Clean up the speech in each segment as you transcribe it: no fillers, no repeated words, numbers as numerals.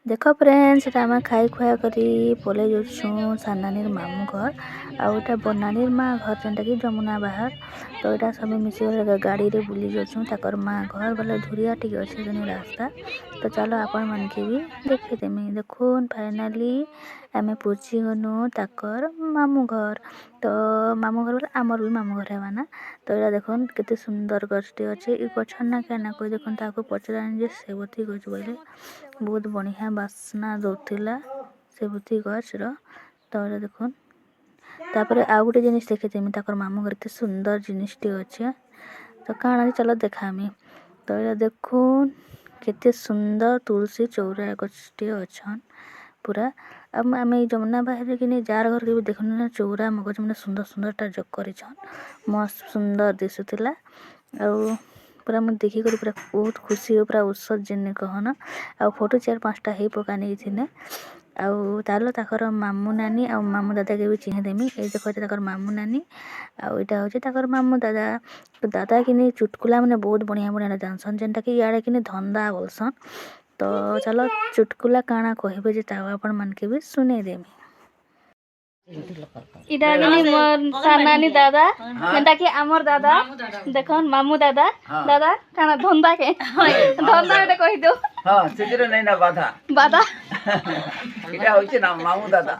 देख फ्रेंड्स आम खाई खुआ करी पलि जाऊँ सानानीर मामू घर आउटा बनानीर माँ घर जेनटा कि जमुना बाहर तो यहाँ सब मिसिक गाड़ी रे बुली जाऊँ ताकर माँ घर बोले धुरिया टी अच्छे रास्ता तो चलो आपण मन के भी देखेदेमी देखुन फाइनाली आम पूछी गनु ताकर मामू घर तो मामू घर बोले आमर भी मामू घर है ना तो यहाँ देखुन केते सुंदर गछटे अच्छे ये गछ ना क्या कोई देखुन ताको पचरानी जे सेवती गछ बोले बहुत बढ़िया बास्ना दौला सेवती गछर तो यहाँ देखुन तापर आउ गोटे जिनिस देखेदेमी ताकर मामू घर एत सुंदर जिनिसटे अच्छे तो काଣା चलो देखामी तो यहाँ देखुन केते सुंदर तुलसी चौरा गछटे अच्छन पूरा अब आम जमुना बाहर कि जार घर के भी देखुन ना चौरा मगज मैंने सुंदर सुंदरटा जग कर मस्त सुंदर दिशुला पूरा मुझे देखिक पूरा बहुत खुशी हो पूरा उत्सव जिन कहना आ फोटो 4-5टा ही पकाने आउ तालो ताकर मामू नानी आ मामू दादा के भी चिन्हदेमी ये देखो ताकर मामू नानी आईटा हूँ ताकर मामू दादा दादा कि चुटकुला मैंने बहुत बढ़िया बढ़िया जानसन जेनटा कि इे कि धंदा बोलसन तो चलो चुटकुला काଣା कहबे जे आपण मन के भी सुने देमी इडा गनी मोर सानानी दादा जेनटा कि आमर दादा देखन मामू दादा दादा काना धंदा के धंदा एटा कहि दो हां सिजरे नै ना बाधा बाधा इडा होइছে ना मामू दादा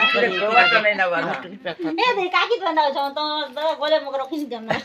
अरे कोवाटा नै ना बाधा ए दे काकी धंदा छ त बोले मगर रखिस देम ना